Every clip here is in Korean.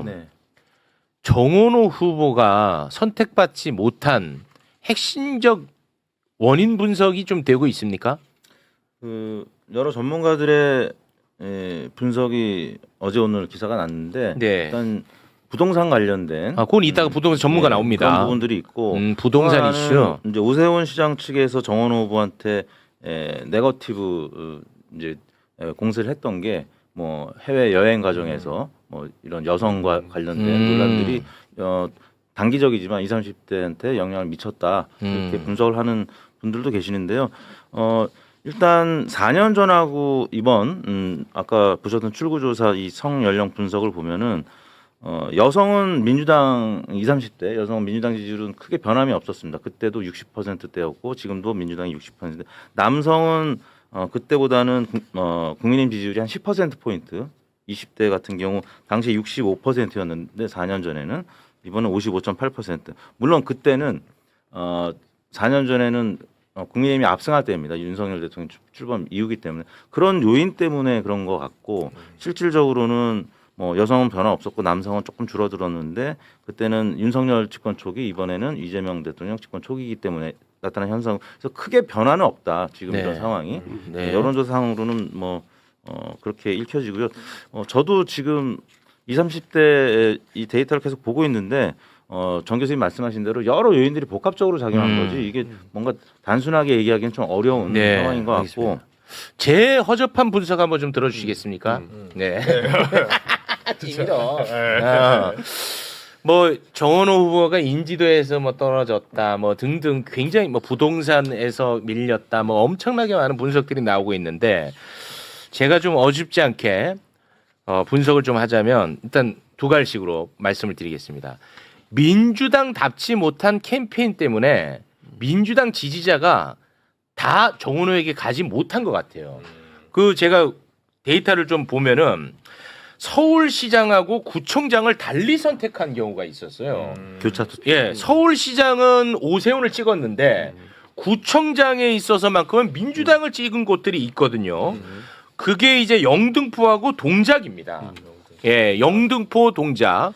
네. 정원호 후보가 선택받지 못한 핵심적 원인 분석이 좀 되고 있습니까? 그 여러 전문가들의 분석이 어제 오늘 기사가 났는데 네. 일단 부동산 관련된 그건 이따가 부동산 전문가 나옵니다. 그런 부분들이 있고 부동산 또 이슈. 이제 오세훈 시장 측에서 정원호 후보한테 네거티브 이제 공세를 했던 게 뭐 해외 여행 과정에서 뭐 이런 여성과 관련된 논란들이 단기적이지만 20, 30대한테 영향을 미쳤다 이렇게 분석을 하는 분들도 계시는데요. 일단 4년 전하고 이번 아까 보셨던 출구조사 이 성연령 분석을 보면은 여성은 민주당 20, 30대 여성은 민주당 지지율은 크게 변함이 없었습니다. 그때도 60%대였고 지금도 민주당이 60%. 남성은 그때보다는 국민의힘 지지율이 한 10% 포인트. 20대 같은 경우 당시 65%였는데 4년 전에는 이번은 55.8%. 물론 그때는 4년 전에는 국민의힘이 압승할 때입니다. 윤석열 대통령 출범 이후기 때문에 그런 요인 때문에 그런 것 같고 실질적으로는 뭐 여성은 변화 없었고 남성은 조금 줄어들었는데 그때는 윤석열 집권 초기 이번에는 이재명 대통령 집권 초기이기 때문에 나타난 현상. 그래서 크게 변화는 없다 지금 이런 상황이. 네. 여론조사상으로는 뭐 그렇게 읽혀지고요. 저도 지금 20, 30대 이 데이터를 계속 보고 있는데 정 교수님 말씀하신 대로 여러 요인들이 복합적으로 작용한 거지 이게 뭔가 단순하게 얘기하기는 좀 어려운 상황인 것 같고. 알겠습니다. 제 허접한 분석 한번 좀 들어주시겠습니까? 네. 찌밀어. 뭐 정원호 후보가 인지도에서 뭐 떨어졌다, 뭐 등등 굉장히 뭐 부동산에서 밀렸다, 뭐 엄청나게 많은 분석들이 나오고 있는데 제가 좀 어줍지 않게 분석을 좀 하자면 일단 두 가지식으로 말씀을 드리겠습니다. 민주당답지 못한 캠페인 때문에 민주당 지지자가 다 정원호에게 가지 못한 것 같아요. 그 제가 데이터를 좀 보면은 서울시장하고 구청장을 달리 선택한 경우가 있었어요. 교차 투표. 예, 서울시장은 오세훈을 찍었는데 구청장에 있어서만큼은 민주당을 찍은 곳들이 있거든요. 그게 이제 영등포하고 동작입니다. 예, 영등포 동작.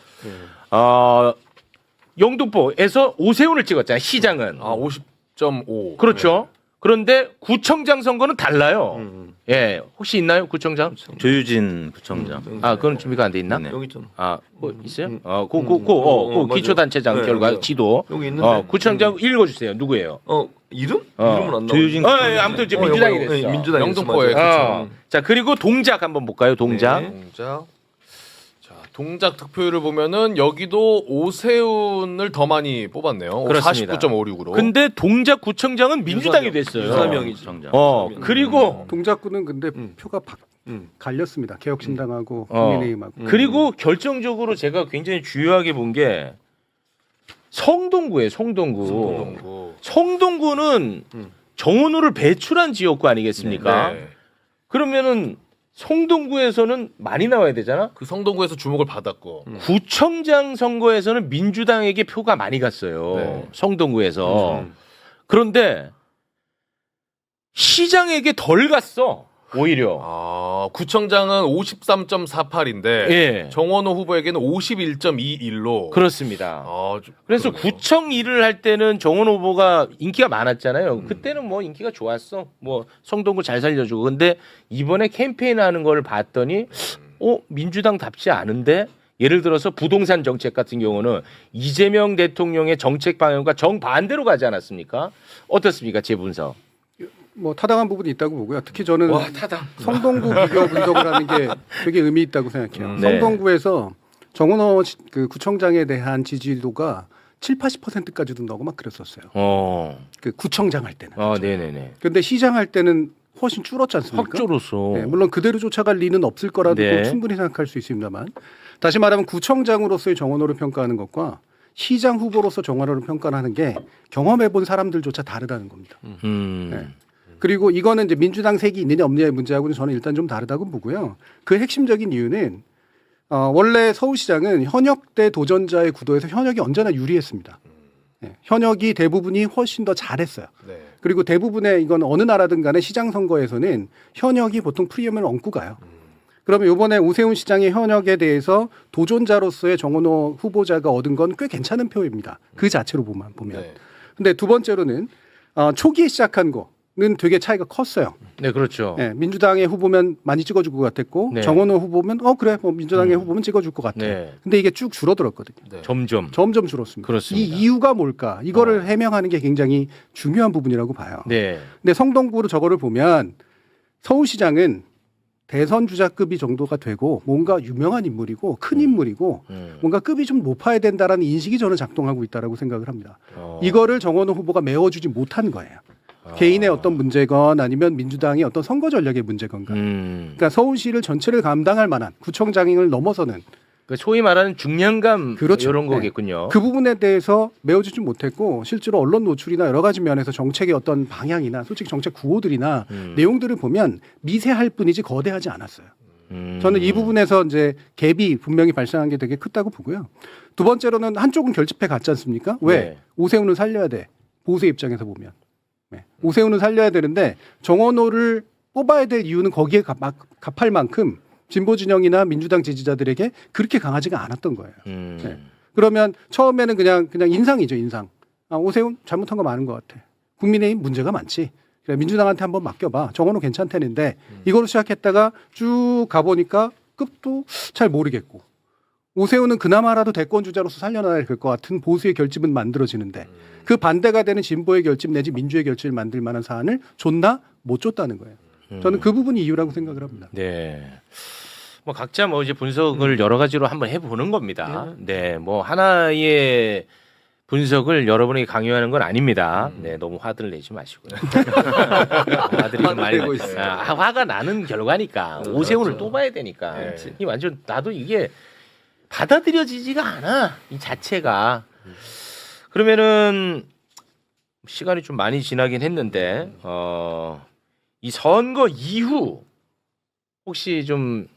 영등포에서 오세훈을 찍었잖아요. 시장은. 50.5. 그렇죠. 그런데 구청장 선거는 달라요. 예, 혹시 있나요, 구청장? 조유진 구청장. 그건 준비가 안 돼 있나? 네네. 여기 있잖아. 뭐 있어요? 맞아요. 기초단체장 네, 결과 맞아요. 지도. 여기 있는데. 구청장 읽어주세요. 누구예요? 이름? 이름은 안 나와. 조유진 예, 아무튼 지금 민주당이 됐어. 민주당 영등포에 자, 그리고 동작 한번 볼까요? 동작. 동작. 자, 동작 득표율을 보면은 여기도 오세훈을 더 많이 뽑았네요. 그렇습니다. 49.56으로. 근데 동작 구청장은 민주당이 됐어요. 유사명이죠. 구청장. 그리고 동작구는 근데 표가 갈렸습니다. 개혁신당하고 국민의힘하고. 그리고 결정적으로 제가 굉장히 주요하게 본 게 성동구예요. 성동구는 정원호를 배출한 지역구 아니겠습니까? 네. 그러면은 성동구에서는 많이 나와야 되잖아. 그 성동구에서 주목을 받았고. 구청장 선거에서는 민주당에게 표가 많이 갔어요. 네. 성동구에서. 그런데 시장에게 덜 갔어. 오히려. 구청장은 53.48인데 예. 정원호 후보에게는 51.21로. 그렇습니다. 그래서 그러네요. 구청 일을 할 때는 정원 후보가 인기가 많았잖아요. 그때는 뭐 인기가 좋았어. 뭐 성동구 잘 살려주고. 근데 이번에 캠페인 하는 걸 봤더니 민주당답지 않은데 예를 들어서 부동산 정책 같은 경우는 이재명 대통령의 정책 방향과 정반대로 가지 않았습니까? 어떻습니까? 제 분석. 뭐 타당한 부분이 있다고 보고요. 특히 저는 타당. 성동구 비교 분석을 하는 게 되게 의미 있다고 생각해요. 네. 성동구에서 정원호 그 구청장에 대한 지지도가 7, 80%까지도 나오고 막 그랬었어요. 그 구청장 할 때는. 네네네. 그런데 시장 할 때는 훨씬 줄었지 않습니까? 확 줄었어. 네, 물론 그대로 쫓아갈 리는 없을 거라도 네. 충분히 생각할 수 있습니다만 다시 말하면 구청장으로서의 정원호를 평가하는 것과 시장 후보로서 정원호를 평가하는 게 경험해본 사람들조차 다르다는 겁니다. 네. 그리고 이거는 이제 민주당 색이 있느냐 없느냐의 문제하고는 저는 일단 좀 다르다고 보고요. 그 핵심적인 이유는 원래 서울시장은 현역대 도전자의 구도에서 현역이 언제나 유리했습니다. 네. 현역이 대부분이 훨씬 더 잘했어요. 네. 그리고 대부분의 이건 어느 나라든 간에 시장 선거에서는 현역이 보통 프리미엄을 얹고 가요. 그러면 이번에 오세훈 시장의 현역에 대해서 도전자로서의 정원호 후보자가 얻은 건 꽤 괜찮은 표입니다. 그 자체로 보면. 네. 근데 두 번째로는 초기에 시작한 거는 되게 차이가 컸어요. 네, 그렇죠. 네, 민주당의 후보면 많이 찍어줄 것 같았고 네. 정원호 후보면 그래 뭐 민주당의 후보면 찍어줄 것 같아. 네. 근데 이게 쭉 줄어들었거든요. 네. 점점. 점점 줄었습니다. 그렇습니다. 이 이유가 뭘까? 이거를 해명하는 게 굉장히 중요한 부분이라고 봐요. 네. 근데 성동구로 저거를 보면 서울시장은 대선 주자급이 정도가 되고 뭔가 유명한 인물이고 큰 인물이고 뭔가 급이 좀 높아야 된다라는 인식이 저는 작동하고 있다라고 생각을 합니다. 이거를 정원호 후보가 메워주지 못한 거예요. 개인의 어떤 문제건 아니면 민주당의 어떤 선거 전략의 문제건가. 그러니까 서울시를 전체를 감당할 만한 구청장을 넘어서는 그 소위 말하는 중량감 그렇죠. 이런 네. 거겠군요. 그 부분에 대해서 메워주지 못했고 실제로 언론 노출이나 여러 가지 면에서 정책의 어떤 방향이나 솔직히 정책 구호들이나 내용들을 보면 미세할 뿐이지 거대하지 않았어요. 저는 이 부분에서 이제 갭이 분명히 발생한 게 되게 크다고 보고요. 두 번째로는 한쪽은 결집해 갔지 않습니까? 왜? 네. 오세훈은 살려야 돼. 보수의 입장에서 보면. 네. 오세훈은 살려야 되는데 정원호를 뽑아야 될 이유는 거기에 갚할 만큼 진보 진영이나 민주당 지지자들에게 그렇게 강하지가 않았던 거예요. 네. 그러면 처음에는 그냥 인상이죠, 인상. 오세훈 잘못한 거 많은 것 같아. 국민의힘 문제가 많지. 그래, 민주당한테 한번 맡겨봐. 정원호 괜찮다는데 이걸로 시작했다가 쭉 가보니까 끝도 잘 모르겠고. 오세훈은 그나마라도 대권 주자로서 살려놔야 될 것 같은 보수의 결집은 만들어지는데 그 반대가 되는 진보의 결집 내지 민주의 결집을 만들 만한 사안을 줬나 못 줬다는 거예요. 저는 그 부분이 이유라고 생각을 합니다. 네. 뭐 각자 뭐 이제 분석을 여러 가지로 한번 해보는 겁니다. 네. 뭐 하나의 분석을 여러분에게 강요하는 건 아닙니다. 네, 너무 화들 내지 마시고요. 화들이 좀 많이 내고 있어요. 화가 나는 결과니까 오세훈을 또 봐야 되니까. 네. 이 완전 나도 이게 받아들여지지가 않아 이 자체가. 그러면은 시간이 좀 많이 지나긴 했는데 이 선거 이후 혹시 좀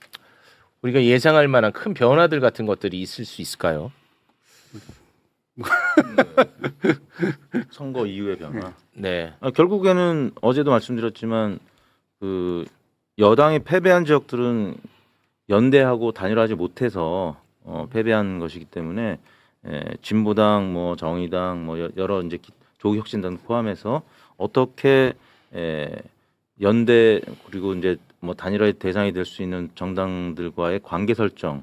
우리가 예상할 만한 큰 변화들 같은 것들이 있을 수 있을까요? 선거 이후의 변화. 네. 결국에는 어제도 말씀드렸지만 그 여당이 패배한 지역들은 연대하고 단일화하지 못해서 패배한 것이기 때문에 진보당, 뭐 정의당, 뭐 여러 이제 조국혁신당 포함해서 어떻게 연대 그리고 이제 뭐 단일화의 대상이 될 수 있는 정당들과의 관계 설정,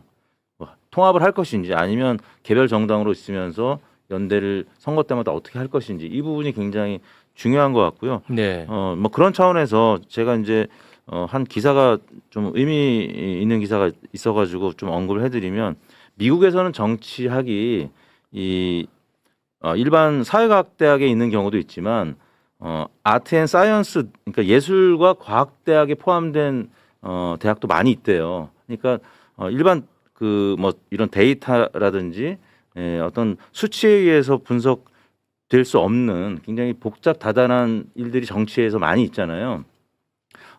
뭐 통합을 할 것인지 아니면 개별 정당으로 있으면서 연대를 선거 때마다 어떻게 할 것인지 이 부분이 굉장히 중요한 것 같고요. 네. 뭐 그런 차원에서 제가 이제 한 기사가 좀 의미 있는 기사가 있어가지고 좀 언급을 해드리면 미국에서는 정치학이 이 일반 사회과학 대학에 있는 경우도 있지만 아트 앤 사이언스 그러니까 예술과 과학 대학에 포함된 대학도 많이 있대요. 그러니까 일반 그 뭐 이런 데이터라든지 어떤 수치에 의해서 분석될 수 없는 굉장히 복잡 다단한 일들이 정치에서 많이 있잖아요.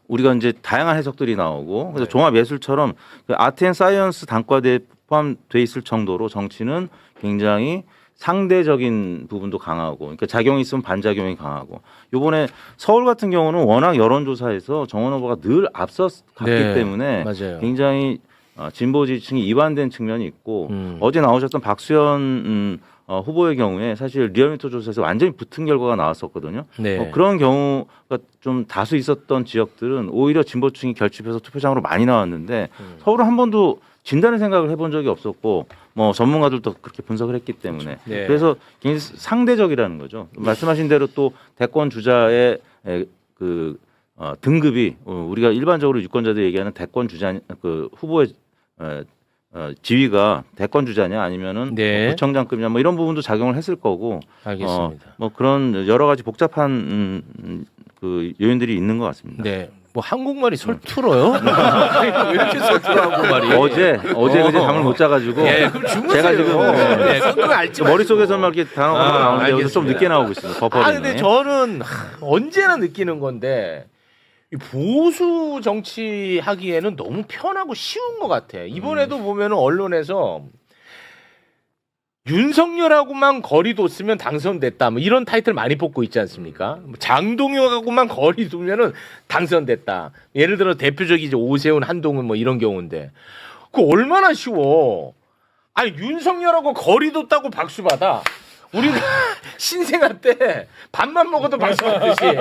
우리가 이제 다양한 해석들이 나오고 그래서 종합예술처럼 그 아트 앤 사이언스 단과대에 포함돼 있을 정도로 정치는 굉장히 상대적인 부분도 강하고 그러니까 작용이 있으면 반작용이 강하고 요번에 서울 같은 경우는 워낙 여론조사에서 정원 후보가 늘 앞서 갔기 네, 때문에 맞아요. 굉장히 진보 지지층이 이완된 측면이 있고 어제 나오셨던 박수현 후보의 경우에 사실 리얼미터 조사에서 완전히 붙은 결과가 나왔었거든요. 네. 그런 경우가 좀 다수 있었던 지역들은 오히려 진보층이 결집해서 투표장으로 많이 나왔는데 서울은 한 번도 진단의 생각을 해본 적이 없었고 뭐 전문가들도 그렇게 분석을 했기 때문에 네. 그래서 굉장히 상대적이라는 거죠. 말씀하신 대로 또 대권 주자의 그 등급이 우리가 일반적으로 유권자들이 얘기하는 대권 주자 그 후보의 지위가 대권 주자냐 아니면은 네. 구청장급이냐 뭐 이런 부분도 작용을 했을 거고 알겠습니다. 뭐 그런 여러 가지 복잡한 그 요인들이 있는 것 같습니다. 네. 뭐 한국말이 설툴어요? 왜 이렇게 설툴어 한국말이? 어제 그제 잠을 못 자가지고 예, 그럼 주무세요. 제가 지금 네, 그건 알지 마시고. 머릿속에서만 이렇게 단어가 나오는데 여기서 좀 알겠습니다. 늦게 나오고 있습니다. 버퍼링이. 근데 저는 언제나 느끼는 건데 이 보수 정치 하기에는 너무 편하고 쉬운 것 같아. 이번에도 보면은 언론에서 윤석열하고만 거리 뒀으면 당선됐다. 뭐 이런 타이틀 많이 뽑고 있지 않습니까? 뭐 장동혁하고만 거리 두면은 당선됐다. 예를 들어 대표적인 이제 오세훈, 한동훈 뭐 이런 경우인데 그 얼마나 쉬워. 아니 윤석열하고 거리 뒀다고 박수 받아. 우리가 신생아 때 밥만 먹어도 박수 받듯이.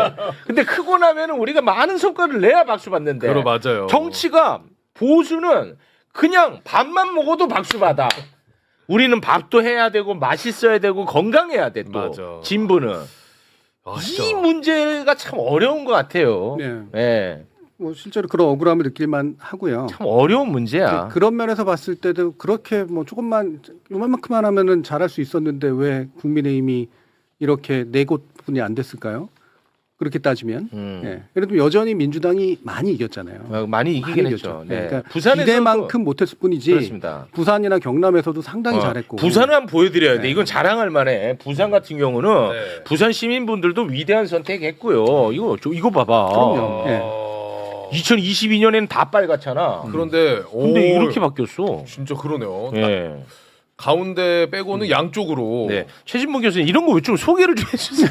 근데 크고 나면은 우리가 많은 성과를 내야 박수 받는데. 그러 맞아요. 정치가 보수는 그냥 밥만 먹어도 박수 받아. 우리는 밥도 해야 되고 맛있어야 되고 건강해야 돼 또. 맞아. 진보는 아, 이 진짜. 문제가 참 어려운 것 같아요. 네. 예. 뭐 실제로 그런 억울함을 느낄만 하고요. 참 어려운 문제야. 그런 면에서 봤을 때도 그렇게 뭐 조금만 요만큼만 하면은 잘할 수 있었는데 왜 국민의힘이 이렇게 네 곳뿐이 안 됐을까요? 그렇게 따지면, 예. 그래도 여전히 민주당이 많이 이겼잖아요. 많이 이기긴 많이 했죠. 이겼죠. 네. 그러니까 부산에서도 기대만큼 못했을 뿐이지. 그렇습니다. 부산이나 경남에서도 상당히 잘했고. 부산을 한번 보여드려야 돼. 네. 이건 자랑할 만해. 부산 같은 경우는 네. 부산 시민분들도 위대한 선택했고요. 이거 봐봐. 그럼요. 예. 2022년에는 다 빨갛잖아. 그런데 근데 이렇게 바뀌었어. 진짜 그러네요. 예. 가운데 빼고는 양쪽으로. 네. 최진봉 교수님 이런 거 왜 좀 소개를 좀 해주세요.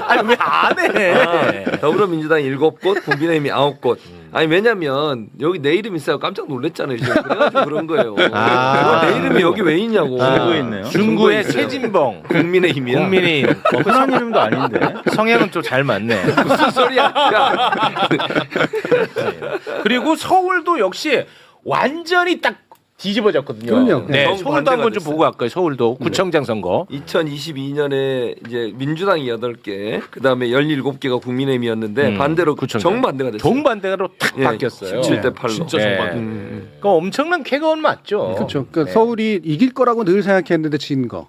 아니 왜 안 해? 더불어민주당 7곳, 국민의힘이 9곳. 아니 왜냐면 여기 내 이름이 있어요. 깜짝 놀랐잖아요. 지금. 그래가지고 그런 거예요. 아. 내 이름이 여기 왜 있냐고. 중구에 있네요. 중구의 최진봉. 국민의힘이야. 국민의힘. 흔한 이름도 아닌데. 성향은 좀 잘 맞네. 무슨 소리야? 야. 그리고 서울도 역시 완전히 딱 뒤집어졌거든요. 그럼요. 네, 너무 서울도 한번 좀 반대가 보고 갈까요? 서울도 구청장 선거. 2022년에 이제 민주당이 8개, 그다음에 17개가 국민의힘이었는데 반대로 구청장. 정반대가 됐어요. 정반대로 탁 예, 바뀌었어요. 17대 8로. 진짜 네. 정반대. 그러니까 엄청난 쾌거는 맞죠. 그렇죠. 그러니까 네. 서울이 이길 거라고 늘 생각했는데 진 거.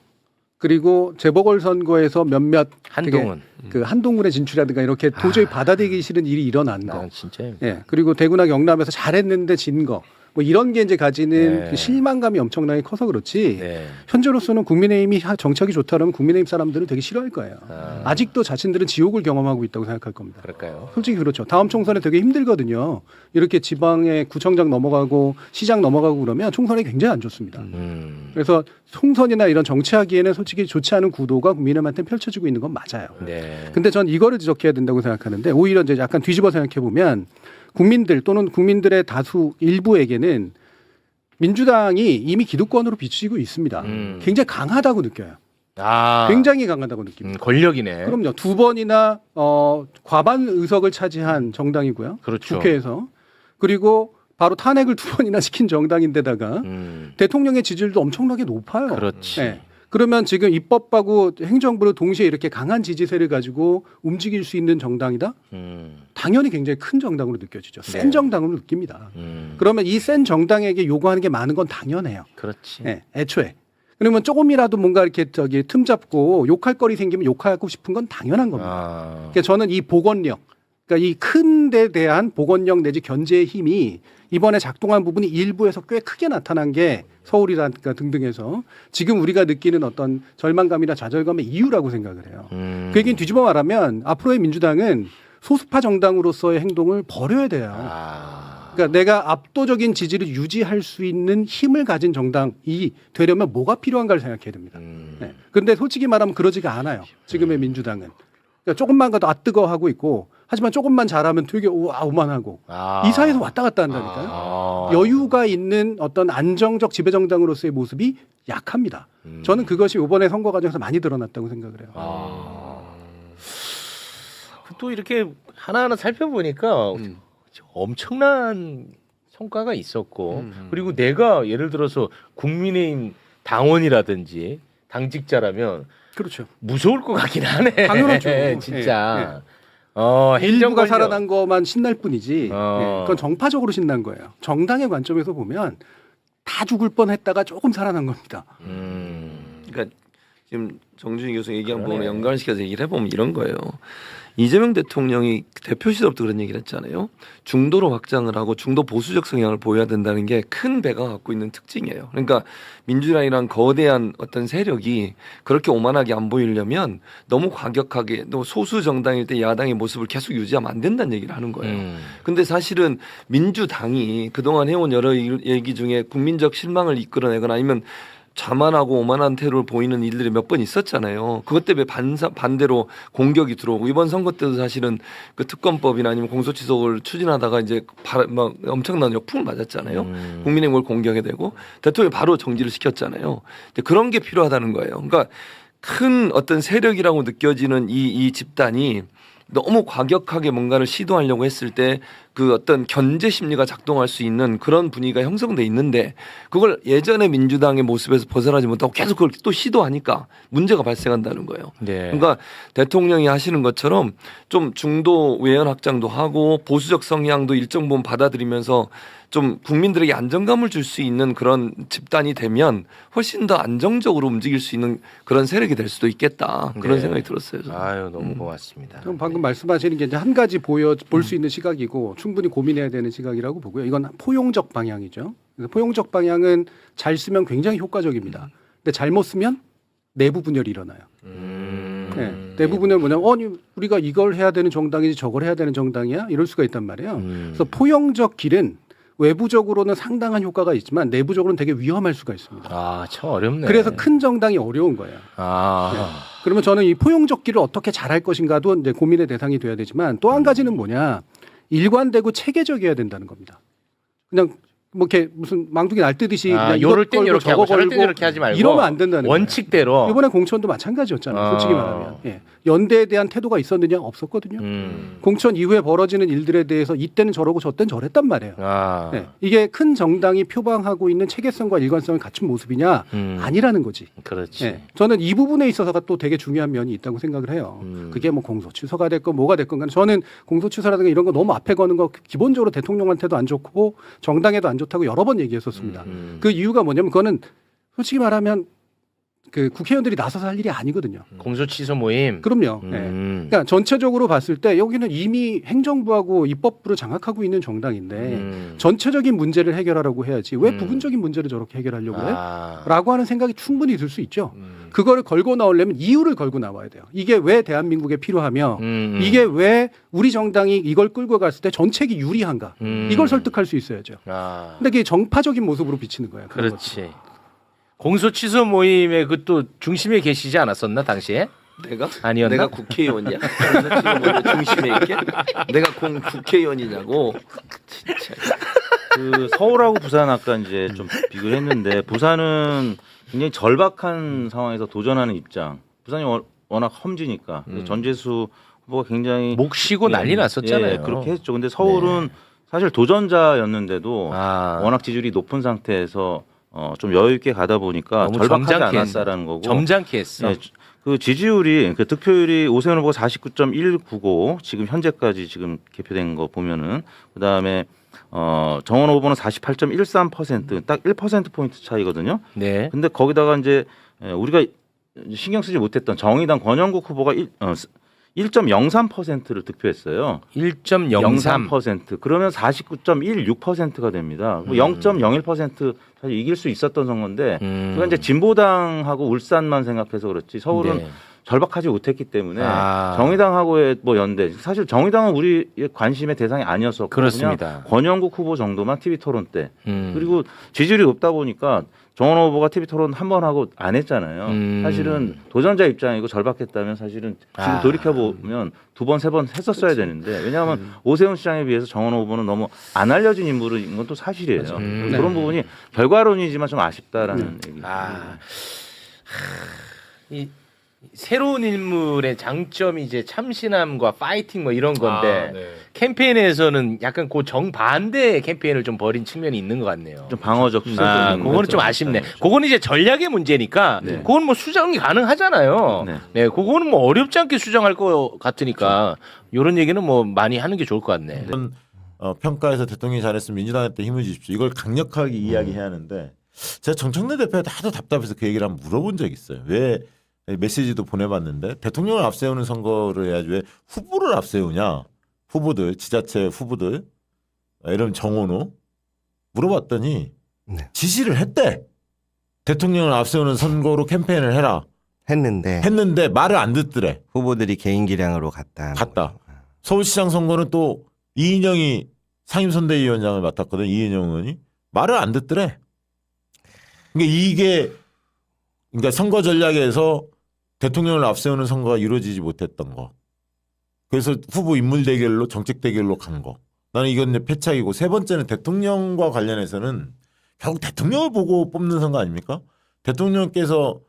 그리고 재보궐 선거에서 몇몇 한동훈. 되게 그 한동훈의 진출이라든가 이렇게 도저히 받아들이기 싫은 일이 일어난 거. 난 진짜. 예. 그리고 대구나 경남에서 잘했는데 진 거. 뭐 이런 게 이제 가지는 네. 그 실망감이 엄청나게 커서 그렇지. 네. 현재로서는 국민의힘이 정책이 좋다면 국민의힘 사람들은 되게 싫어할 거예요. 아. 아직도 자신들은 지옥을 경험하고 있다고 생각할 겁니다. 그럴까요? 솔직히 그렇죠. 다음 총선에 되게 힘들거든요. 이렇게 지방에 구청장 넘어가고 시장 넘어가고 그러면 총선이 굉장히 안 좋습니다. 그래서 총선이나 이런 정치하기에는 솔직히 좋지 않은 구도가 국민의힘한테 펼쳐지고 있는 건 맞아요. 네. 근데 전 이거를 지적해야 된다고 생각하는데 오히려 이제 약간 뒤집어 생각해 보면 국민들 또는 국민들의 다수 일부에게는 민주당이 이미 기득권으로 비추고 있습니다. 굉장히 강하다고 느껴요. 아. 굉장히 강하다고 느낍니다. 권력이네. 그럼요. 2번이나 과반 의석을 차지한 정당이고요. 그렇죠. 국회에서. 그리고 바로 탄핵을 2번이나 시킨 정당인데다가 대통령의 지지율도 엄청나게 높아요. 그렇지. 네. 그러면 지금 입법하고 행정부를 동시에 이렇게 강한 지지세를 가지고 움직일 수 있는 정당이다? 당연히 굉장히 큰 정당으로 느껴지죠. 센 네. 정당으로 느낍니다. 그러면 이 센 정당에게 요구하는 게 많은 건 당연해요. 그렇지. 네, 애초에. 그러면 조금이라도 뭔가 이렇게 틈 잡고 욕할 거리 생기면 욕하고 싶은 건 당연한 겁니다. 아. 그러니까 저는 이 복원력, 그러니까 이 큰 데 대한 복원력 내지 견제의 힘이 이번에 작동한 부분이 일부에서 꽤 크게 나타난 게 서울이라든가 등등에서 지금 우리가 느끼는 어떤 절망감이나 좌절감의 이유라고 생각을 해요. 그 얘기는 뒤집어 말하면 앞으로의 민주당은 소수파 정당으로서의 행동을 버려야 돼요. 아. 그러니까 내가 압도적인 지지를 유지할 수 있는 힘을 가진 정당이 되려면 뭐가 필요한가를 생각해야 됩니다. 네. 그런데 솔직히 말하면 그러지가 않아요. 지금의 민주당은. 그러니까 조금만 가도 뜨거워하고 있고 하지만 조금만 잘하면 되게 오만하고 아. 이 사이에서 왔다 갔다 한다니까요. 아. 여유가 있는 어떤 안정적 지배정당으로서의 모습이 약합니다. 저는 그것이 이번에 선거 과정에서 많이 드러났다고 생각을 해요. 또 이렇게 하나하나 살펴보니까 엄청난 성과가 있었고 그리고 내가 예를 들어서 국민의힘 당원이라든지 당직자라면 그렇죠. 무서울 것 같긴 하네. 당연하죠. 진짜. 일부가 행정권력. 살아난 것만 신날 뿐이지 어. 그건 정파적으로 신난 거예요. 정당의 관점에서 보면 다 죽을 뻔했다가 조금 살아난 겁니다. 그러니까 지금 정준희 교수 얘기한 그러네. 부분에 연관시켜서 얘기를 해보면 이런 거예요. 이재명 대통령이 대표 시절부터 그런 얘기를 했잖아요. 중도로 확장을 하고 중도 보수적 성향을 보여야 된다는 게 큰 배가 갖고 있는 특징이에요. 그러니까 민주당이란 거대한 어떤 세력이 그렇게 오만하게 안 보이려면 너무 과격하게 또 소수 정당일 때 야당의 모습을 계속 유지하면 안 된다는 얘기를 하는 거예요. 근데 사실은 민주당이 그동안 해온 여러 얘기 중에 국민적 실망을 이끌어내거나 아니면 자만하고 오만한 태도를 보이는 일들이 몇 번 있었잖아요. 그것 때문에 반대로 공격이 들어오고 이번 선거 때도 사실은 그 특검법이나 아니면 공소시효를 추진하다가 이제 막 엄청난 역풍을 맞았잖아요. 국민의 걸 공격이 되고 대통령이 바로 정지를 시켰잖아요. 이제 그런 게 필요하다는 거예요. 그러니까 큰 어떤 세력이라고 느껴지는 이 집단이 너무 과격하게 뭔가를 시도하려고 했을 때 그 어떤 견제 심리가 작동할 수 있는 그런 분위기가 형성돼 있는데 그걸 예전의 민주당의 모습에서 벗어나지 못하고 계속 그걸 또 시도하니까 문제가 발생한다는 거예요. 네. 그러니까 대통령이 하시는 것처럼 좀 중도 외연 확장도 하고 보수적 성향도 일정 부분 받아들이면서 좀 국민들에게 안정감을 줄 수 있는 그런 집단이 되면 훨씬 더 안정적으로 움직일 수 있는 그런 세력이 될 수도 있겠다. 그런 네. 생각이 들었어요. 저는. 아유 너무 고맙습니다. 그럼 방금 말씀하시는 게 이제 한 가지 볼 수 있는 시각이고 충분히 고민해야 되는 시각이라고 보고요. 이건 포용적 방향이죠. 그래서 포용적 방향은 잘 쓰면 굉장히 효과적입니다. 근데 잘못 쓰면 내부 분열이 일어나요. 네, 내부 분열 뭐냐면 우리가 이걸 해야 되는 정당이지 저걸 해야 되는 정당이야 이럴 수가 있단 말이에요. 그래서 포용적 길은 외부적으로는 상당한 효과가 있지만 내부적으로는 되게 위험할 수가 있습니다. 아 참 어렵네. 그래서 큰 정당이 어려운 거예요. 그러면 저는 이 포용적 길을 어떻게 잘할 것인가도 이제 고민의 대상이 돼야 되지만 또 한 가지는 뭐냐 일관되고 체계적이어야 된다는 겁니다. 그냥 뭐 이렇게 무슨 망둥이 날뛰듯이 그냥 이것 요럴 땐 걸고 이렇게 저거 하고 저럴 땐 걸고 이렇게 하지 말고 이러면 안 된다는 원칙대로. 거예요. 이번에 공천도 마찬가지였잖아요. 솔직히 말하면 예. 연대에 대한 태도가 있었느냐 없었거든요. 공천 이후에 벌어지는 일들에 대해서 이때는 저러고 저때는 저랬단 말이에요. 네. 이게 큰 정당이 표방하고 있는 체계성과 일관성을 갖춘 모습이냐 아니라는 거지. 그렇지. 네. 저는 이 부분에 있어서가 또 되게 중요한 면이 있다고 생각을 해요. 그게 뭐 공소 취소가 됐건 뭐가 됐건 간에 저는 공소 취소라든가 이런 거 너무 앞에 거는 거 기본적으로 대통령한테도 안 좋고 정당에도 안 좋다고 여러 번 얘기했었습니다. 그 이유가 뭐냐면 그거는 솔직히 말하면 그 국회의원들이 나서서 할 일이 아니거든요. 공소 취소 모임. 그럼요. 네. 그러니까 전체적으로 봤을 때 여기는 이미 행정부하고 입법부를 장악하고 있는 정당인데 전체적인 문제를 해결하라고 해야지 왜 부분적인 문제를 저렇게 해결하려고 해? 라고 하는 생각이 충분히 들 수 있죠. 그거를 걸고 나오려면 이유를 걸고 나와야 돼요. 이게 왜 대한민국에 필요하며 이게 왜 우리 정당이 이걸 끌고 갔을 때 정책이 유리한가 이걸 설득할 수 있어야죠. 근데 그게 정파적인 모습으로 비치는 거예요. 그런 그렇지. 것들은. 공소 취소 모임의 그 또 중심에 계시지 않았었나 당시에? 내가? 아니었나? 내가 국회의원이야? 중심에 있게? 내가 국회의원이냐고? 진짜. 그 서울하고 부산 아까 이제 좀 비교를 했는데 부산은 굉장히 절박한 상황에서 도전하는 입장. 부산이 워낙 험지니까 전재수 후보가 굉장히 목 쉬고 난리 났었잖아요. 예, 그렇게 했죠. 근데 서울은 사실 도전자였는데도 아. 워낙 지지율이 높은 상태에서 좀 여유 있게 가다 보니까 너무 절박하지 점잖게 않았다라는 거고. 점잖게 했어. 예, 그 지지율이 그 득표율이 오세훈 후보가 49.199 지금 현재까지 지금 개표된 거 보면은 그다음에 정원 후보는 48.13% 딱 1% 포인트 차이거든요. 네. 근데 거기다가 이제 우리가 신경 쓰지 못했던 정의당 권영국 후보가 1.03%를 득표했어요. 1.03. 03% 그러면 49.16%가 됩니다. 0.01% 사실 이길 수 있었던 선거인데 그건 이제 진보당하고 울산만 생각해서 그렇지 서울은 네. 절박하지 못했기 때문에 정의당하고의 뭐 연대 사실 정의당은 우리의 관심의 대상이 아니었었고 그렇습니다. 그냥 권영국 후보 정도만 TV 토론 때 그리고 지지율이 높다 보니까 정원 후보가 TV 토론 한 번 하고 안 했잖아요. 사실은 도전자 입장이고 절박했다면 사실은 지금 돌이켜 보면 두 번 세 번 했었어야 되는데 왜냐하면 오세훈 시장에 비해서 정원 후보는 너무 안 알려진 인물인 건 또 사실이에요. 그런 부분이 결과론이지만 좀 아쉽다라는 얘기. 이 새로운 인물의 장점이 이제 참신함과 파이팅 뭐 이런 건데 캠페인에서는 약간 그 정반대의 캠페인을 좀 벌인 측면이 있는 것 같네요. 좀 방어적 수사. 그거는 좀 아쉽네. 그거는 이제 전략의 문제니까 그건 뭐 수정이 가능하잖아요. 네, 그거는 뭐 어렵지 않게 수정할 것 같으니까 이런 얘기는 뭐 많이 하는 게 좋을 것 같네. 평가에서 대통령이 잘했으면 민주당한테 힘을 주십시오. 이걸 강력하게 이야기해야 하는데 제가 정청래 대표한테 하도 답답해서 그 얘기를 한번 물어본 적이 있어요. 왜 메시지도 보내봤는데 대통령을 앞세우는 선거를 해야지 왜 후보를 앞세우냐. 후보들 지자체 후보들 이런 정원호 물어봤더니 지시를 했대. 대통령을 앞세우는 선거로 캠페인을 해라. 했는데 말을 안 듣더래. 후보들이 개인 기량으로 갔다. 서울시장 선거는 또 이인영이 상임선대위원장을 맡았거든. 이인영 의원이 말을 안 듣더래. 그러니까 이게 그러니까 선거 전략에서 대통령을 앞세우는 선거가 이루어지지 못했던 거. 그래서 후보 인물 대결로 정책 대결로 간 거. 나는 이건 이제 패착이고 세 번째는 대통령과 관련해서는 결국 대통령을 보고 뽑는 선거 아닙니까? 대통령께서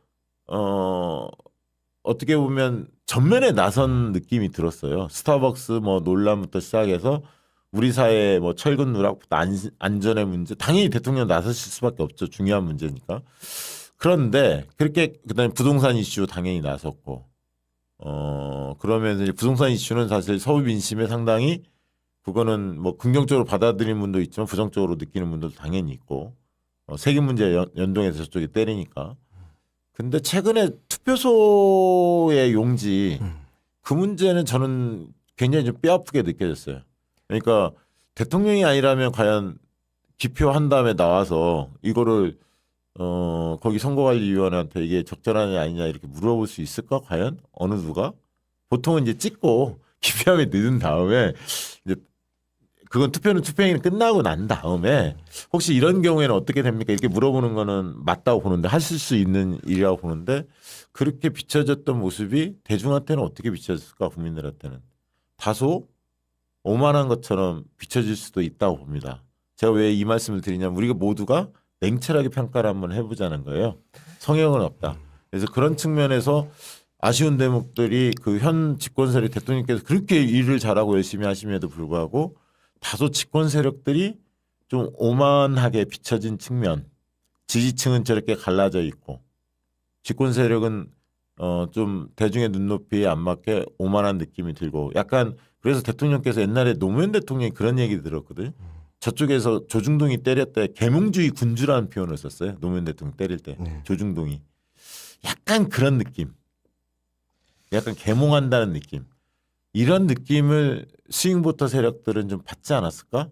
어떻게 보면 전면에 나선 느낌이 들었어요. 스타벅스 뭐 논란부터 시작해서 우리 사회 뭐 철근 누락부터 안전의 문제 당연히 대통령 나서실 수밖에 없죠. 중요한 문제니까. 그런데 그렇게 그다음에 부동산 이슈 당연히 나섰고 그러면서 이제 부동산 이슈는 사실 서울 민심에 상당히 그거는 뭐 긍정적으로 받아들이는 분도 있지만 부정적으로 느끼는 분도 당연히 있고 세금 문제 연동해서 저쪽에 때리니까. 근데 최근에 투표소의 용지 그 문제는 저는 굉장히 좀 뼈아프게 느껴졌어요. 그러니까 대통령이 아니라면 과연 기표한 다음에 나와서 이거를 거기 선거관리위원회한테 이게 적절하냐 아니냐 이렇게 물어볼 수 있을까 과연 어느 누가 보통은 이제 찍고 기표함에 넣은 다음에 이제 그건 투표행위는 끝나고 난 다음에 혹시 이런 경우에는 어떻게 됩니까 이렇게 물어보는 거는 맞다고 보는데 하실 수 있는 일이라고 보는데 그렇게 비춰졌던 모습이 대중한테는 어떻게 비춰졌을까 국민들한테는 다소 오만한 것처럼 비춰질 수도 있다고 봅니다. 제가 왜 이 말씀을 드리냐면 우리가 모두가 냉철하게 평가를 한번 해보자는 거예요. 성형은 없다. 그래서 그런 측면에서 아쉬운 대목들이 그 현 집권 세력 대통령께서 그렇게 일을 잘하고 열심히 하심에도 불구하고 다소 집권 세력들이 좀 오만하게 비춰진 측면, 지지층은 저렇게 갈라져 있고 집권 세력은 좀 대중의 눈높이에 안 맞게 오만한 느낌이 들고 약간 그래서 대통령께서 옛날에 노무현 대통령이 그런 얘기 들었거든요. 저쪽에서 조중동이 때릴 때 계몽주의 군주라는 표현을 썼어요. 노무현 대통령 때릴 때 조중동이 약간 그런 느낌, 약간 계몽한다는 느낌. 이런 느낌을 스윙보터 세력들은 좀 받지 않았을까?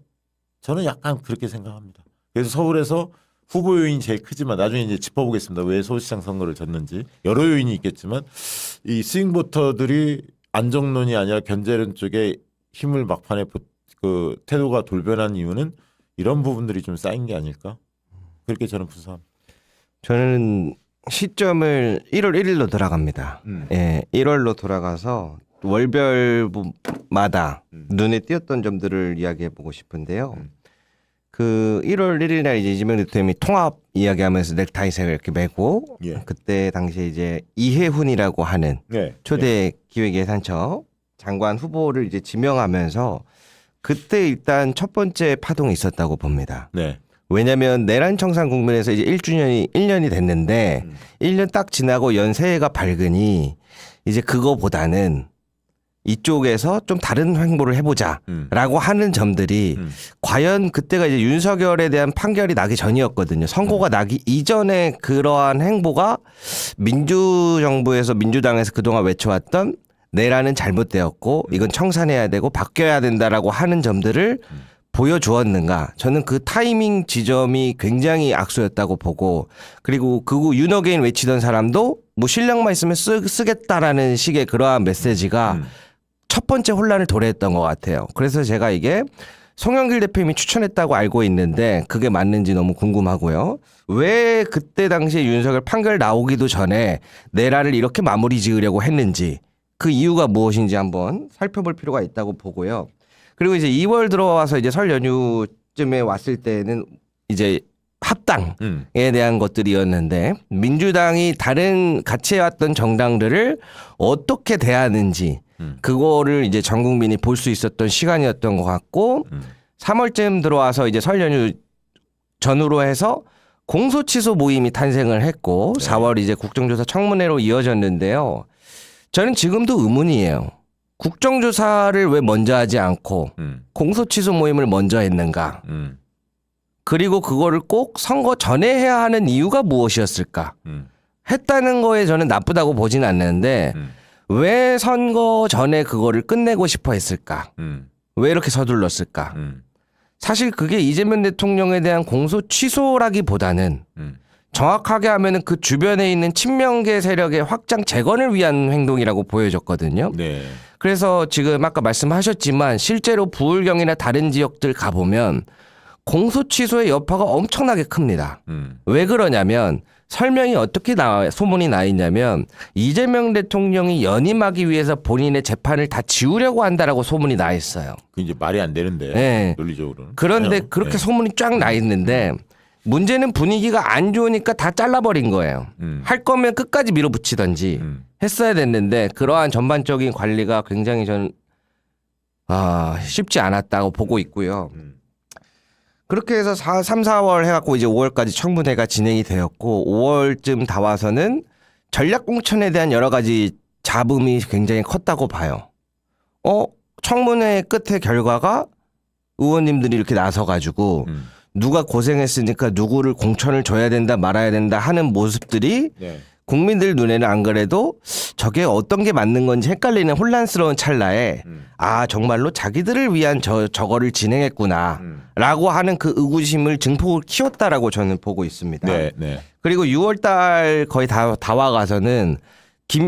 저는 약간 그렇게 생각합니다. 그래서 서울에서 후보 요인이 제일 크지만 나중에 이제 짚어보겠습니다. 왜 서울시장 선거를 졌는지 여러 요인이 있겠지만 이 스윙보터들이 안정론이 아니라 견제론 쪽에 힘을 막판에 그 태도가 돌변한 이유는 이런 부분들이 좀 쌓인 게 아닐까? 그렇게 저는 분석합니다. 저는 시점을 1월 1일로 돌아갑니다. 예, 1월로 돌아가서 월별마다 눈에 띄었던 점들을 이야기해 보고 싶은데요. 그 1월 1일 날 이제 이재명 대통령이 통합 이야기하면서 넥타이색을 이렇게 메고 예. 그때 당시에 이제 이해훈이라고 하는 네. 초대 기획예산처 장관 후보를 이제 지명하면서 그때 일단 첫 번째 파동이 있었다고 봅니다. 네. 왜냐하면 내란 청산 국면에서 이제 1년이 됐는데 1년 딱 지나고 연세가 밝으니 이제 그거보다는 이쪽에서 좀 다른 행보를 해보자라고 하는 점들이 과연 그때가 이제 윤석열에 대한 판결이 나기 전이었거든요. 선고가 나기 이전에 그러한 행보가 민주정부에서 민주당에서 그동안 외쳐왔던 내란은 잘못되었고 이건 청산해야 되고 바뀌어야 된다라고 하는 점들을 보여주었는가. 저는 그 타이밍 지점이 굉장히 악수였다고 보고 그리고 그후 윤어게인 외치던 사람도 뭐 실력만 있으면 쓰겠다라는 식의 그러한 메시지가 첫 번째 혼란을 도래했던 것 같아요. 그래서 제가 이게 송영길 대표님이 추천했다고 알고 있는데 그게 맞는지 너무 궁금하고요. 왜 그때 당시에 윤석열 판결 나오기도 전에 내란을 이렇게 마무리 지으려고 했는지 그 이유가 무엇인지 한번 살펴볼 필요가 있다고 보고요. 그리고 이제 2월 들어와서 이제 설 연휴쯤에 왔을 때는 이제 합당에 대한 것들이었는데 민주당이 다른 같이 해왔던 정당들을 어떻게 대하는지 그거를 이제 전 국민이 볼 수 있었던 시간이었던 것 같고 3월쯤 들어와서 이제 설 연휴 전후로 해서 공소취소 모임이 탄생을 했고 4월 이제 국정조사 청문회로 이어졌는데요. 저는 지금도 의문이에요. 국정조사를 왜 먼저 하지 않고 공소취소 모임을 먼저 했는가? 그리고 그거를 꼭 선거 전에 해야 하는 이유가 무엇이었을까? 했다는 거에 저는 나쁘다고 보진 않는데 왜 선거 전에 그거를 끝내고 싶어 했을까? 왜 이렇게 서둘렀을까? 사실 그게 이재명 대통령에 대한 공소 취소라기보다는 정확하게 하면은 그 주변에 있는 친명계 세력의 확장 재건을 위한 행동이라고 보여졌거든요. 네. 그래서 지금 아까 말씀하셨지만 실제로 부울경이나 다른 지역들 가보면 공소 취소의 여파가 엄청나게 큽니다. 왜 그러냐면 설명이 어떻게 소문이 나 있냐면 이재명 대통령이 연임하기 위해서 본인의 재판을 다 지우려고 한다라고 소문이 나 있어요. 그 이제 말이 안 되는데 네. 논리적으로는. 그런데 아니요. 그렇게 네. 소문이 쫙 나 있는데 문제는 분위기가 안 좋으니까 다 잘라버린 거예요. 할 거면 끝까지 밀어붙이던지 했어야 됐는데 그러한 전반적인 관리가 굉장히 저는 쉽지 않았다고 보고 있고요. 그렇게 해서 3, 4월 해갖고 이제 5월까지 청문회가 진행이 되었고 5월쯤 다 와서는 전략공천에 대한 여러 가지 잡음이 굉장히 컸다고 봐요. 청문회 끝의 결과가 의원님들이 이렇게 나서가지고 누가 고생했으니까 누구를 공천을 줘야 된다 말아야 된다 하는 모습들이 네. 국민들 눈에는 안 그래도 저게 어떤 게 맞는 건지 헷갈리는 혼란스러운 찰나에 정말로 자기들을 위한 저거를 진행했구나 라고 하는 그 의구심을 증폭을 키웠다라고 저는 보고 있습니다. 네, 네. 그리고 6월 달 거의 다 와가서는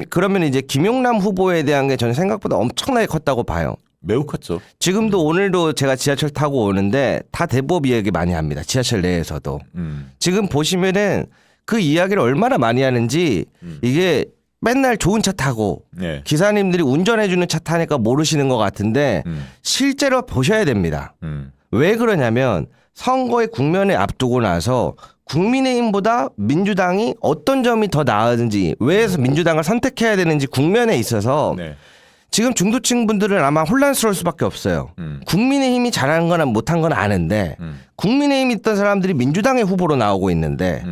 그러면 이제 김용남 후보에 대한 게 저는 생각보다 엄청나게 컸다고 봐요. 매우 컸죠. 지금도 오늘도 제가 지하철 타고 오는데 다 대법 이야기 많이 합니다. 지하철 내에서도. 지금 보시면은 그 이야기를 얼마나 많이 하는지 이게 맨날 좋은 차 타고 네. 기사님들이 운전해주는 차 타니까 모르시는 것 같은데 실제로 보셔야 됩니다. 왜 그러냐면 선거의 국면에 앞두고 나서 국민의힘보다 민주당이 어떤 점이 더 나은지 왜 민주당을 선택해야 되는지 국면에 있어서 네. 지금 중도층 분들은 아마 혼란스러울 수밖에 없어요. 국민의힘이 잘하는 거나 못한 건 아는데 국민의힘 있던 사람들이 민주당의 후보로 나오고 있는데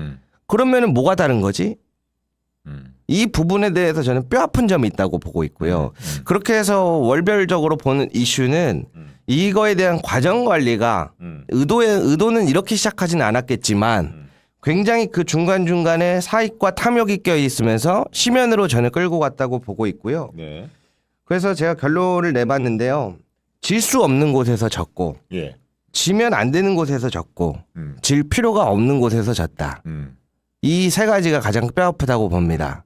그러면은 뭐가 다른 거지? 이 부분에 대해서 저는 뼈아픈 점이 있다고 보고 있고요. 그렇게 해서 월별적으로 보는 이슈는 이거에 대한 과정 관리가 의도는 이렇게 시작하지는 않았겠지만 굉장히 그 중간중간에 사익과 탐욕이 껴 있으면서 심연으로 저는 끌고 갔다고 보고 있고요. 네. 그래서 제가 결론을 내봤는데요. 질 수 없는 곳에서 졌고 예. 지면 안 되는 곳에서 졌고 질 필요가 없는 곳에서 졌다. 이 세 가지가 가장 뼈아프다고 봅니다.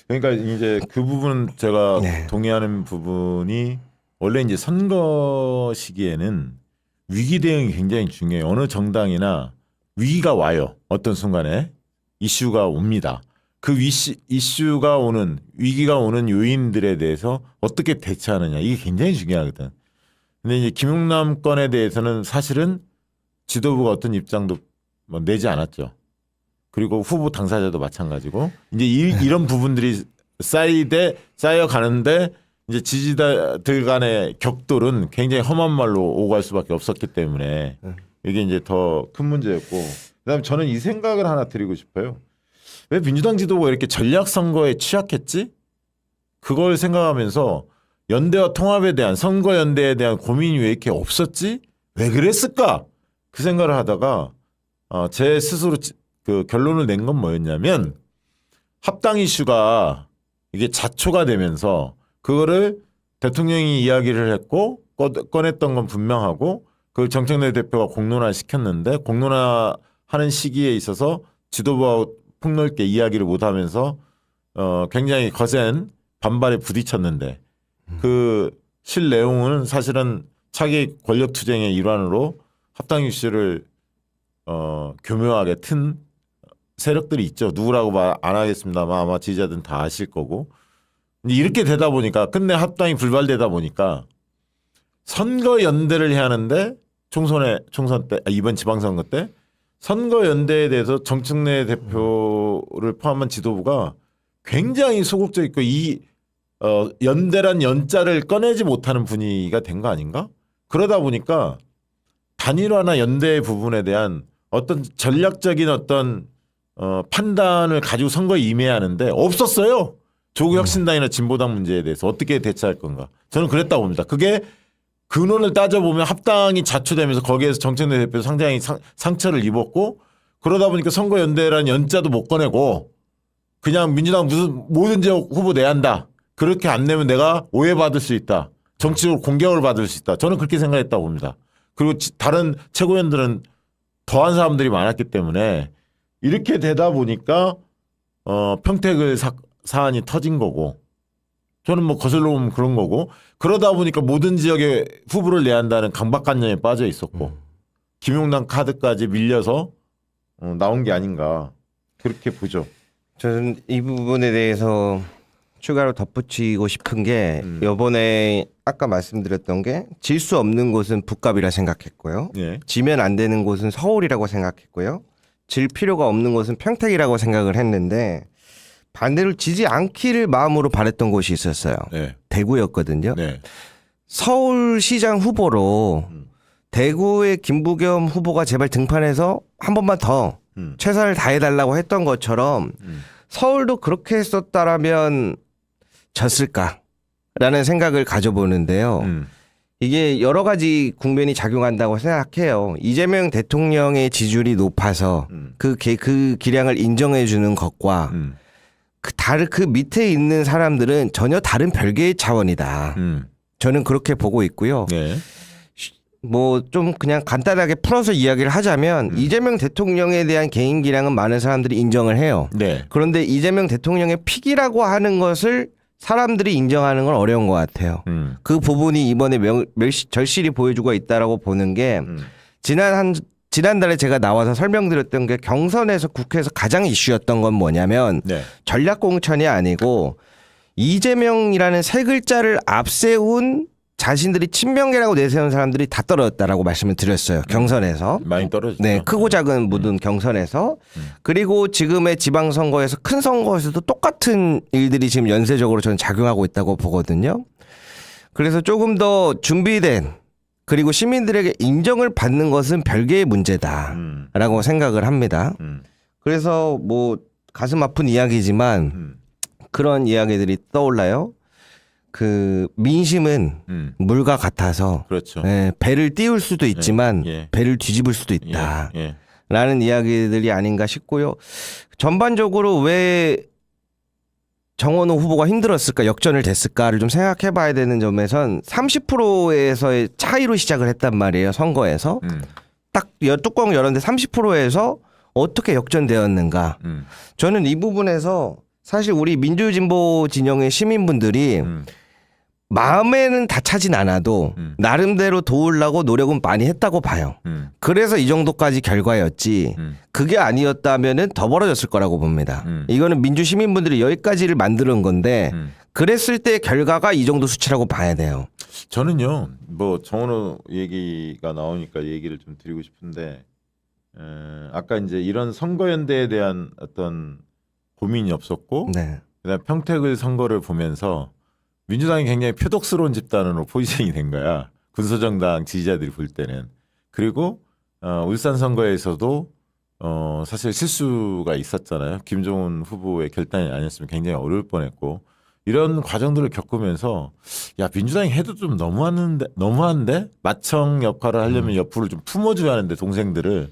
그러니까 이제 그 부분 제가 네. 동의하는 부분이 원래 이제 선거 시기에는 위기 대응이 굉장히 중요해요. 어느 정당이나 위기가 와요. 어떤 순간에 이슈가 옵니다. 그 이슈가 오는 위기가 오는 요인들에 대해서 어떻게 대처하느냐 이게 굉장히 중요하거든. 근데 이제 김용남 건에 대해서는 사실은 지도부가 어떤 입장도 뭐 내지 않았죠. 그리고 후보 당사자도 마찬가지고 이제 이런 부분들이 쌓여 가는데 이제 지지자들 간의 격돌은 굉장히 험한 말로 오고 갈 수밖에 없었기 때문에 이게 이제 더 큰 문제였고 그다음에 저는 이 생각을 하나 드리고 싶어요. 왜 민주당 지도부가 이렇게 전략 선거에 취약했지? 그걸 생각하면서 연대와 통합에 대한 선거 연대에 대한 고민이 왜 이렇게 없었지? 왜 그랬을까? 그 생각을 하다가 제 스스로 그 결론을 낸 건 뭐였냐면 합당 이슈가 이게 자초가 되면서 그거를 대통령이 이야기를 했고 꺼냈던 건 분명하고 그걸 정청래 대표가 공론화 시켰는데 공론화하는 시기에 있어서 지도부와 폭넓게 이야기를 못하면서 굉장히 거센 반발에 부딪혔는데 그 실 내용은 사실은 차기 권력 투쟁의 일환으로 합당 이슈를 교묘하게 튼 세력들이 있죠. 누구라고 말 안 하겠습니다만 아마 지지자들은 다 아실 거고 이렇게 되다 보니까 끝내 합당이 불발되다 보니까 선거 연대를 해야 하는데 총선 때 이번 지방선거 때 선거 연대에 대해서 정청래 대표를 포함한 지도부가 굉장히 소극적 있고 이 연대란 연자를 꺼내지 못하는 분위기가 된 거 아닌가? 그러다 보니까 단일화나 연대 부분에 대한 어떤 전략적인 어떤 판단을 가지고 선거에 임해야 하는데 없었어요. 조국혁신당이나 진보당 문제에 대해서 어떻게 대처할 건가? 저는 그랬다고 봅니다. 그게 근원을 따져보면 합당이 자초되면서 거기에서 정청래 대표 상당히 상처를 입었고 그러다 보니까 선거연대라는 연자도 못 꺼내고 그냥 민주당 무슨 뭐든지 후보 내야 한다. 그렇게 안 내면 내가 오해받을 수 있다. 정치적으로 공격을 받을 수 있다. 저는 그렇게 생각했다고 봅니다. 그리고 다른 최고위원들은 더한 사람들이 많았기 때문에 이렇게 되다 보니까 평택을 사안이 터진 거고 저는 뭐 거슬러 보면 그런 거고 그러다 보니까 모든 지역에 후보를 내야 한다는 강박관념에 빠져 있었고 김용남 카드까지 밀려서 나온 게 아닌가 그렇게 보죠. 저는 이 부분에 대해서 추가로 덧붙이고 싶은 게 이번에 아까 말씀드렸던 게 질 수 없는 곳은 북갑이라 생각했고요. 예. 지면 안 되는 곳은 서울이라고 생각했고요. 질 필요가 없는 곳은 평택이라고 생각을 했는데 반대로 지지 않기를 마음으로 바랬던 곳이 있었어요. 네. 대구였거든요. 네. 서울시장 후보로 대구의 김부겸 후보가 제발 등판해서 한 번만 더 최선을 다해달라고 했던 것처럼 서울도 그렇게 했었다라면 졌을까라는 생각을 가져보는데요. 이게 여러 가지 국면이 작용한다고 생각해요. 이재명 대통령의 지지율이 높아서 그 기량을 인정해 주는 것과 그 밑에 있는 사람들은 전혀 다른 별개의 차원이다. 저는 그렇게 보고 있고요. 네. 뭐 좀 그냥 간단하게 풀어서 이야기를 하자면 이재명 대통령에 대한 개인 기량은 많은 사람들이 인정을 해요. 네. 그런데 이재명 대통령의 픽이라고 하는 것을 사람들이 인정하는 건 어려운 것 같아요. 그 부분이 이번에 절실히 보여주고 있다라고 보는 게 지난달에 제가 나와서 설명드렸던 게 경선에서 국회에서 가장 이슈였던 건 뭐냐면 네. 전략 공천이 아니고 이재명이라는 세 글자를 앞세운 자신들이 친명계라고 내세운 사람들이 다 떨어졌다라고 말씀을 드렸어요. 경선에서. 많이 떨어졌죠. 네, 크고 작은 모든 경선에서. 그리고 지금의 지방선거에서 큰 선거에서도 똑같은 일들이 지금 연쇄적으로 저는 작용하고 있다고 보거든요. 그래서 조금 더 준비된 그리고 시민들에게 인정을 받는 것은 별개의 문제다라고 생각을 합니다. 그래서 뭐 가슴 아픈 이야기지만 그런 이야기들이 떠올라요. 그 민심은 물과 같아서 그렇죠. 배를 띄울 수도 있지만 예. 배를 뒤집을 수도 있다. 예. 라는 이야기들이 아닌가 싶고요. 전반적으로 왜 정원호 후보가 힘들었을까, 역전을 됐을까를 좀 생각해 봐야 되는 점에선 30%에서의 차이로 시작을 했단 말이에요. 선거에서. 딱 뚜껑 열었는데 30%에서 어떻게 역전되었는가. 저는 이 부분에서 사실 우리 민주진보 진영의 시민분들이 마음에는 다 차진 않아도 나름대로 도우려고 노력은 많이 했다고 봐요. 그래서 이 정도까지 결과였지 그게 아니었다면은 더 벌어졌을 거라고 봅니다. 이거는 민주 시민분들이 여기까지를 만드는 건데 그랬을 때 결과가 이 정도 수치라고 봐야 돼요. 저는요, 뭐 정원호 얘기가 나오니까 얘기를 좀 드리고 싶은데, 아까 이제 이런 선거연대에 대한 어떤 고민이 없었고, 네. 그다음 평택을 선거를 보면서 민주당이 굉장히 표독스러운 집단으로 포지션이 된 거야. 군소정당 지지자들이 볼 때는. 그리고 울산 선거에서도 사실 실수가 있었잖아요. 김종훈 후보의 결단이 아니었으면 굉장히 어려울 뻔했고, 이런 과정들을 겪으면서 야, 민주당이 해도 좀 너무한데 마청 역할을 하려면 옆으로 좀 품어줘야 하는데 동생들을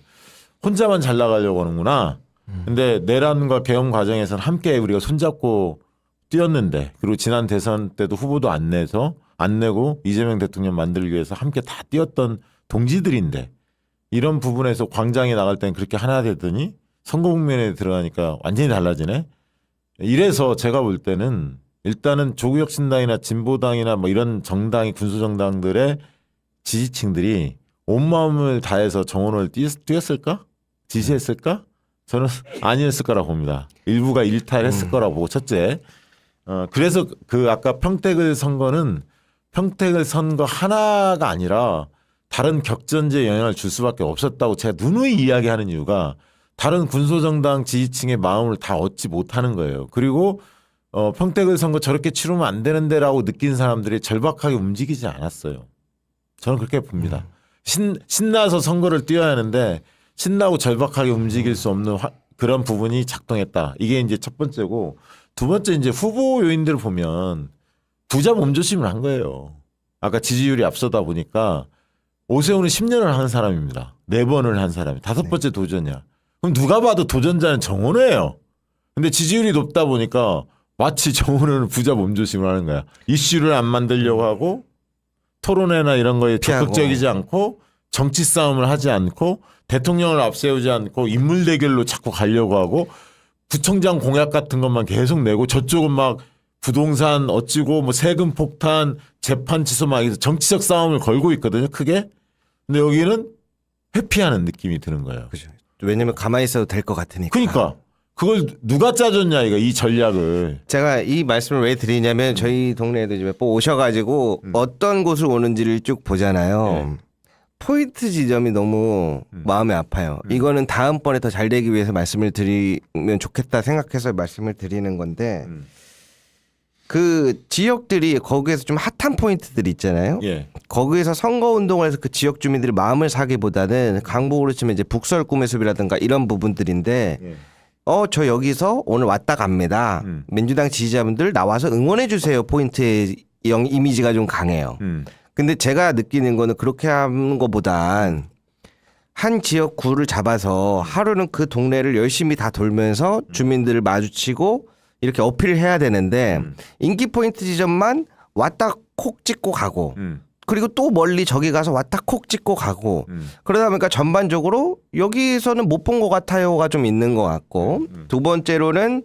혼자만 잘 나가려고 하는구나. 근데 내란과 개헌 과정에서는 함께 우리가 손잡고 뛰었는데, 그리고 지난 대선 때도 후보도 안 내고 이재명 대통령 만들기 위해서 함께 다 뛰었던 동지들인데, 이런 부분에서 광장에 나갈 땐 그렇게 하나 되더니 선거 국면에 들어가니까 완전히 달라지네. 이래서 제가 볼 때는 일단은 조국혁신당이나 진보당이나 뭐 이런 정당이 군소정당들의 지지층들이 온 마음을 다해서 정원을 뛰었을까? 지지했을까? 저는 아니었을 거라고 봅니다. 일부가 일탈했을 거라고 보고, 첫째. 그래서 그 아까 평택을 선거 하나가 아니라 다른 격전지에 영향을 줄 수밖에 없었다고 제가 누누이 이야기하는 이유가 다른 군소정당 지지층의 마음을 다 얻지 못하는 거예요. 그리고 평택을 선거 저렇게 치르면 안 되는데라고 느낀 사람들이 절박하게 움직이지 않았어요. 저는 그렇게 봅니다. 신나서 선거를 뛰어야 하는데 신나고 절박하게 움직일 수 없는 그런 부분이 작동했다. 이게 이제 첫 번째고, 두 번째 이제 후보 요인들을 보면 부자 몸조심을 한 거예요. 아까 지지율이 앞서다 보니까 오세훈은 10년을 한 사람입니다. 4번을 한 사람이. 5번째 도전이야. 그럼 누가 봐도 도전자는 정원호예요. 근데 지지율이 높다 보니까 마치 정원호는 부자 몸조심을 하는 거야. 이슈를 안 만들려고 하고 토론회나 이런 거에 적극적이지 않고 정치 싸움을 하지 않고 대통령을 앞세우지 않고 인물 대결로 자꾸 가려고 하고 구청장 공약 같은 것만 계속 내고, 저쪽은 막 부동산 어찌고 뭐 세금 폭탄 재판 취소 막 해서 정치적 싸움을 걸고 있거든요, 크게. 근데 여기는 회피하는 느낌이 드는 거예요. 그죠. 왜냐면 가만히 있어도 될 것 같으니까. 그러니까 그걸 누가 짜줬냐 이거 이 전략을. 제가 이 말씀을 왜 드리냐면 저희 동네에도 이제 몇 번 오셔가지고 어떤 곳을 오는지를 쭉 보잖아요. 포인트 지점이 너무 마음이 아파요. 이거는 다음번에 더 잘 되기 위해서 말씀을 드리면 좋겠다 생각해서 말씀을 드리는 건데 그 지역들이 거기에서 좀 핫한 포인트들이 있잖아요. 예. 거기에서 선거 운동을 해서 그 지역 주민들이 마음을 사기보다는 강북으로 치면 이제 북설 꿈의 숲이라든가 이런 부분들인데 예. 저 여기서 오늘 왔다 갑니다. 민주당 지지자분들 나와서 응원해 주세요. 포인트의 이미지가 좀 강해요. 근데 제가 느끼는 거는 그렇게 하는 것보단 한 지역구를 잡아서 하루는 그 동네를 열심히 다 돌면서 주민들을 마주치고 이렇게 어필을 해야 되는데 인기 포인트 지점만 왔다 콕 찍고 가고 그리고 또 멀리 저기 가서 왔다 콕 찍고 가고 그러다 보니까 전반적으로 여기서는 못 본 것 같아요가 좀 있는 것 같고 두 번째로는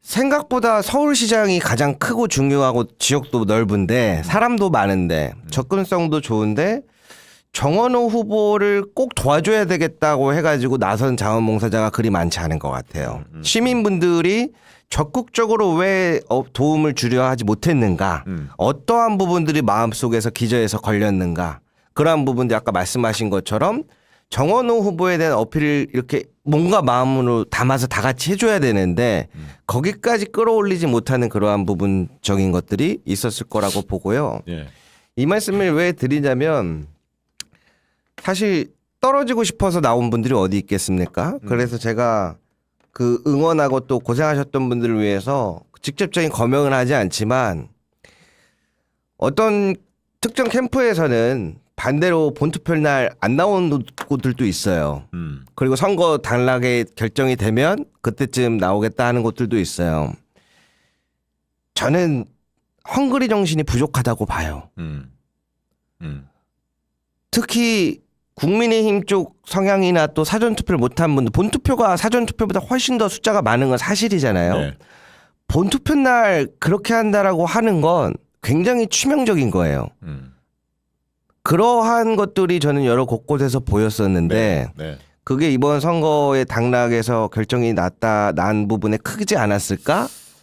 생각보다 서울시장이 가장 크고 중요하고 지역도 넓은데 사람도 많은데 접근성도 좋은데 정원호 후보를 꼭 도와줘야 되겠다고 해가지고 나선 자원봉사자가 그리 많지 않은 것 같아요. 시민분들이 적극적으로 왜 도움을 주려 하지 못했는가, 어떠한 부분들이 마음속에서 기저에서 걸렸는가, 그러한 부분들 아까 말씀하신 것처럼 정원호 후보에 대한 어필을 이렇게 뭔가 마음으로 담아서 다 같이 해줘야 되는데 거기까지 끌어올리지 못하는 그러한 부분적인 것들이 있었을 거라고 보고요. 예. 이 말씀을 왜 드리냐면 사실 떨어지고 싶어서 나온 분들이 어디 있겠습니까? 그래서 제가 그 응원하고 또 고생하셨던 분들을 위해서 직접적인 거명은 하지 않지만 어떤 특정 캠프에서는 반대로 본투표 날 안 나온 곳들도 있어요. 그리고 선거 당락에 결정이 되면 그때쯤 나오겠다 하는 곳들도 있어요. 저는 헝그리 정신이 부족하다고 봐요. 특히 국민의힘 쪽 성향이나 또 사전투표를 못한 분들, 본투표가 사전투표보다 훨씬 더 숫자가 많은 건 사실이잖아요. 네. 본투표 날 그렇게 한다라고 하는 건 굉장히 치명적인 거예요. 그러한 것들이 저는 여러 곳곳에서 보였었는데 네. 그게 이번 선거의 당락에서 결정이 난 부분에 크지 않았을까?